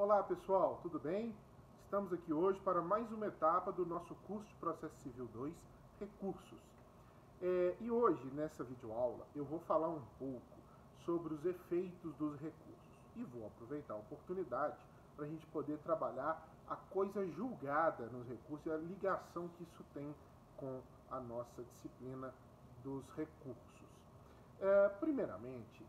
Olá pessoal, tudo bem? Estamos aqui hoje para mais uma etapa do nosso curso de Processo Civil 2, Recursos. E hoje, nessa videoaula, eu vou falar um pouco sobre os efeitos dos recursos. E vou aproveitar a oportunidade para a gente poder trabalhar a coisa julgada nos recursos e a ligação que isso tem com a nossa disciplina dos recursos. Primeiramente,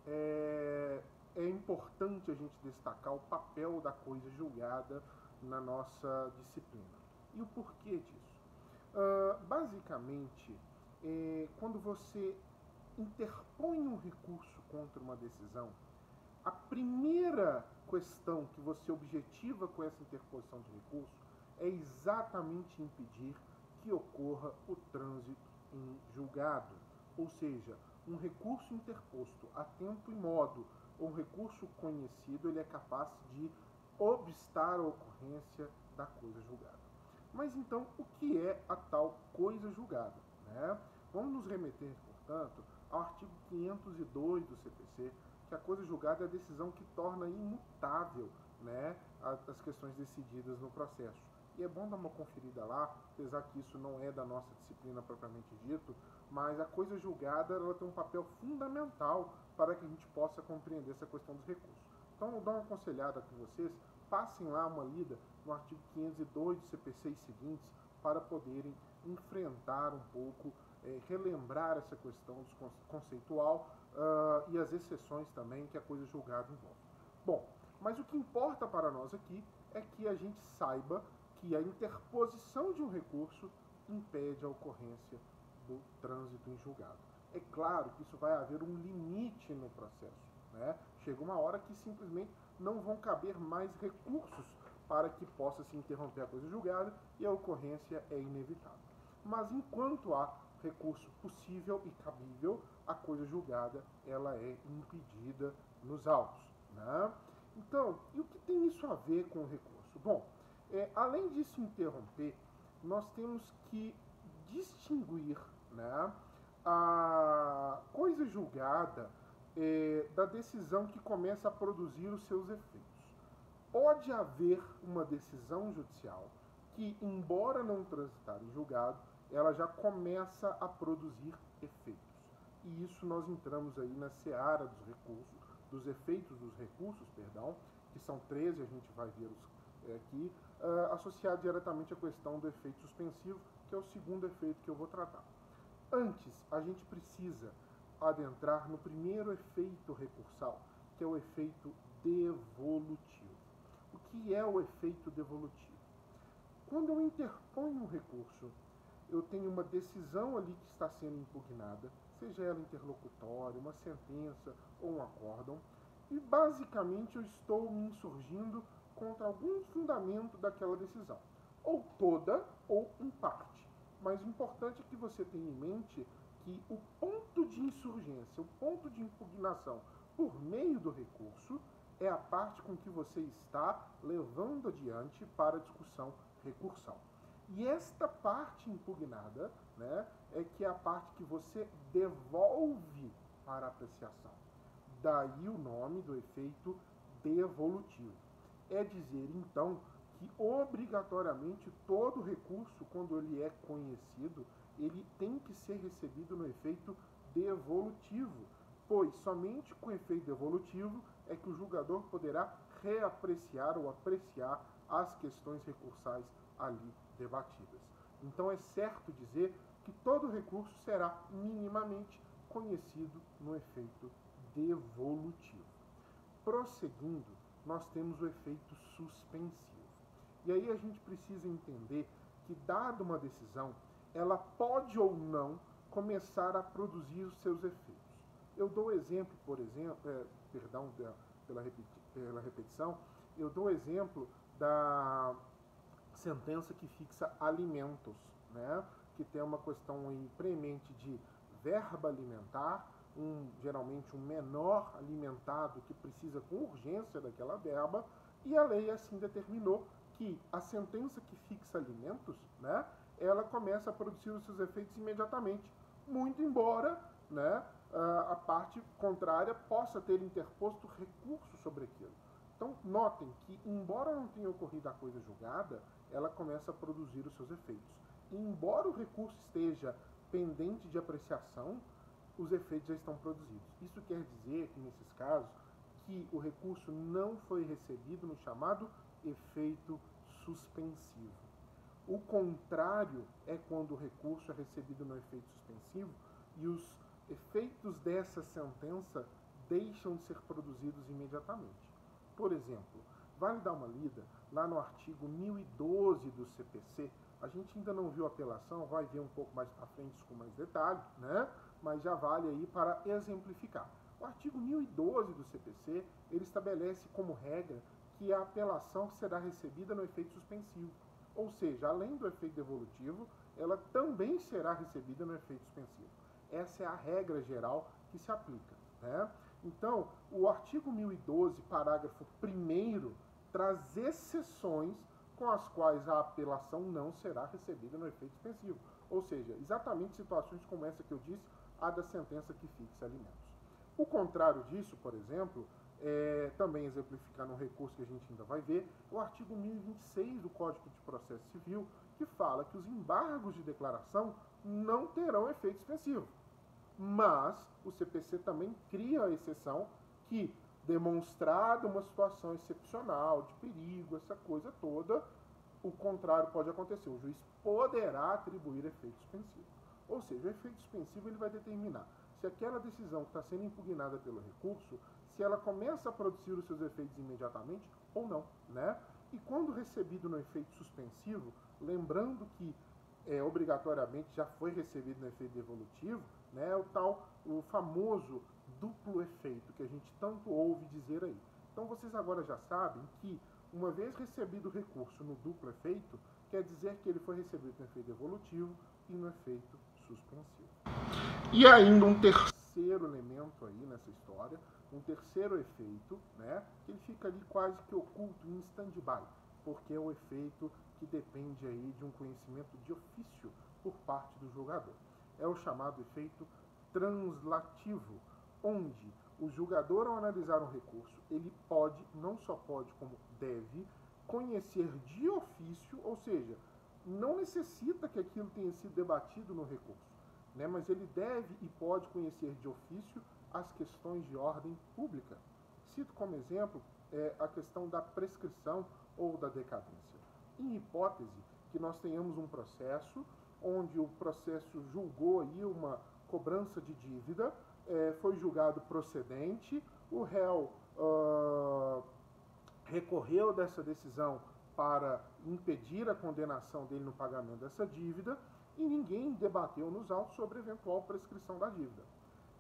é importante a gente destacar o papel da coisa julgada na nossa disciplina. E o porquê disso? Basicamente, quando você interpõe um recurso contra uma decisão, a primeira questão que você objetiva com essa interposição de recurso é exatamente impedir que ocorra o trânsito em julgado. Ou seja, um recurso interposto a tempo e modo, ou um recurso conhecido, ele é capaz de obstar a ocorrência da coisa julgada. Mas então, o que é a tal coisa julgada? Vamos nos remeter, portanto, ao artigo 502 do CPC, que a coisa julgada é a decisão que torna imutável as questões decididas no processo. E é bom dar uma conferida lá, apesar que isso não é da nossa disciplina propriamente dito, mas a coisa julgada ela tem um papel fundamental para que a gente possa compreender essa questão dos recursos. Então, eu vou dar uma aconselhada com vocês, passem lá uma lida no artigo 502 do CPC e seguintes, para poderem enfrentar um pouco, relembrar essa questão conceitual e as exceções também que a coisa julgada envolve. Bom, mas o que importa para nós aqui é que a gente saiba que a interposição de um recurso impede a ocorrência do trânsito em julgado. É claro que isso vai haver um limite no processo. Chega uma hora que simplesmente não vão caber mais recursos para que possa se interromper a coisa julgada e a ocorrência é inevitável. Mas enquanto há recurso possível e cabível, a coisa julgada ela é impedida nos autos. Então, e o que tem isso a ver com o recurso? Bom, além de se interromper, nós temos que distinguir a coisa julgada da decisão que começa a produzir os seus efeitos. Pode haver uma decisão judicial que, embora não transitar em julgado, ela já começa a produzir efeitos. E isso nós entramos aí na seara dos recursos, dos efeitos dos recursos, que são 13, a gente vai ver aqui, associado diretamente à questão do efeito suspensivo, que é o segundo efeito que eu vou tratar. Antes, a gente precisa adentrar no primeiro efeito recursal, que é o efeito devolutivo. O que é o efeito devolutivo? Quando eu interponho um recurso, eu tenho uma decisão ali que está sendo impugnada, seja ela interlocutória, uma sentença ou um acórdão, e basicamente eu estou me insurgindo contra algum fundamento daquela decisão, ou toda ou em parte. Mas o importante é que você tenha em mente que o ponto de insurgência, o ponto de impugnação por meio do recurso é a parte com que você está levando adiante para a discussão recursal. E esta parte impugnada é que é a parte que você devolve para apreciação. Daí o nome do efeito devolutivo. É dizer, então, que obrigatoriamente todo recurso, quando ele é conhecido, ele tem que ser recebido no efeito devolutivo, pois somente com efeito devolutivo é que o julgador poderá reapreciar ou apreciar as questões recursais ali debatidas. Então é certo dizer que todo recurso será minimamente conhecido no efeito devolutivo. Prosseguindo, nós temos o efeito suspensivo. E aí a gente precisa entender que, dada uma decisão, ela pode ou não começar a produzir os seus efeitos. Eu dou exemplo, por exemplo, perdão pela repetição, eu dou exemplo da sentença que fixa alimentos, que tem uma questão aí premente de verba alimentar, geralmente um menor alimentado que precisa com urgência daquela verba, e a lei assim determinou que a sentença que fixa alimentos, ela começa a produzir os seus efeitos imediatamente, muito embora a parte contrária possa ter interposto recurso sobre aquilo. Então, notem que, embora não tenha ocorrido a coisa julgada, ela começa a produzir os seus efeitos. E, embora o recurso esteja pendente de apreciação, os efeitos já estão produzidos. Isso quer dizer que, nesses casos, que o recurso não foi recebido no chamado efeito suspensivo. O contrário é quando o recurso é recebido no efeito suspensivo e os efeitos dessa sentença deixam de ser produzidos imediatamente. Por exemplo, vale dar uma lida lá no artigo 1012 do CPC. A gente ainda não viu a apelação, vai ver um pouco mais para frente com mais detalhe, né? Mas já vale aí para exemplificar. O artigo 1012 do CPC, ele estabelece como regra que a apelação será recebida no efeito suspensivo. Ou seja, além do efeito devolutivo, ela também será recebida no efeito suspensivo. Essa é a regra geral que se aplica, né? Então, o artigo 1012, parágrafo 1º, traz exceções com as quais a apelação não será recebida no efeito suspensivo. Ou seja, exatamente situações como essa que eu disse, a da sentença que fixa alimentos. O contrário disso, por exemplo, também exemplificar num recurso que a gente ainda vai ver, o artigo 1026 do Código de Processo Civil, que fala que os embargos de declaração não terão efeito suspensivo. Mas o CPC também cria a exceção que, demonstrada uma situação excepcional, de perigo, essa coisa toda, o contrário pode acontecer. O juiz poderá atribuir efeito suspensivo. Ou seja, o efeito suspensivo ele vai determinar se aquela decisão que está sendo impugnada pelo recurso, se ela começa a produzir os seus efeitos imediatamente ou não, né? E quando recebido no efeito suspensivo, lembrando que obrigatoriamente já foi recebido no efeito devolutivo, né, o famoso duplo efeito que a gente tanto ouve dizer aí. Então vocês agora já sabem que, uma vez recebido o recurso no duplo efeito, quer dizer que ele foi recebido no efeito devolutivo e no efeito suspensivo. E ainda um terceiro elemento aí nessa história, um terceiro efeito, né, que ele fica ali quase que oculto em stand-by, porque é o efeito que depende aí de um conhecimento de ofício por parte do julgador. É o chamado efeito translativo, onde o julgador, ao analisar um recurso, ele pode, não só pode, como deve, conhecer de ofício, ou seja, não necessita que aquilo tenha sido debatido no recurso, né, mas ele deve e pode conhecer de ofício as questões de ordem pública. Cito como exemplo a questão da prescrição ou da decadência. Em hipótese que nós tenhamos um processo onde o processo julgou aí uma cobrança de dívida, foi julgado procedente, o réu recorreu dessa decisão para impedir a condenação dele no pagamento dessa dívida e ninguém debateu nos autos sobre eventual prescrição da dívida.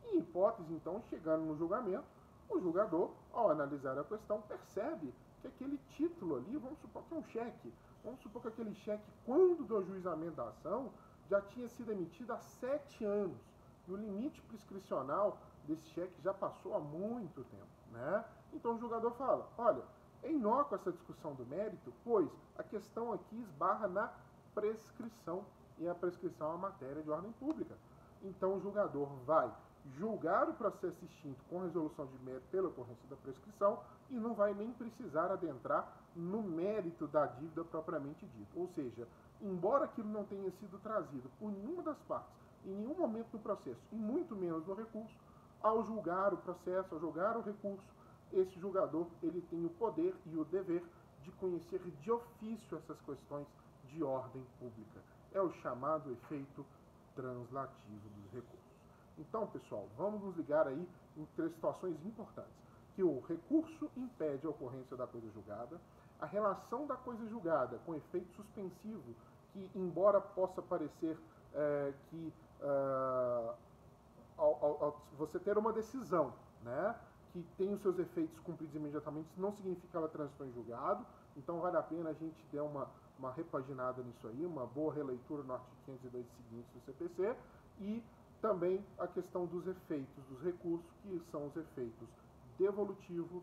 Em hipótese, então, chegando no julgamento, o julgador, ao analisar a questão, percebe que aquele título ali, vamos supor que é um cheque, vamos supor que aquele cheque, quando do ajuizamento da ação, já tinha sido emitido há 7 anos. E o limite prescricional desse cheque já passou há muito tempo, né? Então o julgador fala, olha, é inócua essa discussão do mérito, pois a questão aqui esbarra na prescrição, e a prescrição é uma matéria de ordem pública. Então o julgador vai julgar o processo extinto com resolução de mérito pela ocorrência da prescrição e não vai nem precisar adentrar no mérito da dívida propriamente dita. Ou seja, embora aquilo não tenha sido trazido por nenhuma das partes, em nenhum momento do processo, e muito menos no recurso, ao julgar o processo, ao julgar o recurso, esse julgador ele tem o poder e o dever de conhecer de ofício essas questões de ordem pública. É o chamado efeito translativo dos recursos. Então, pessoal, vamos nos ligar aí em 3 situações importantes. Que o recurso impede a ocorrência da coisa julgada, a relação da coisa julgada com efeito suspensivo, que embora possa parecer que ao você ter uma decisão, né, que tem os seus efeitos cumpridos imediatamente, isso não significa que ela transitou em julgado, então vale a pena a gente dar uma repaginada nisso aí, uma boa releitura no artigo 502 seguintes do CPC, e também a questão dos efeitos dos recursos, que são os efeitos devolutivo,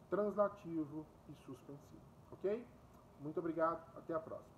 translativo e suspensivo. Ok? Muito obrigado, até a próxima.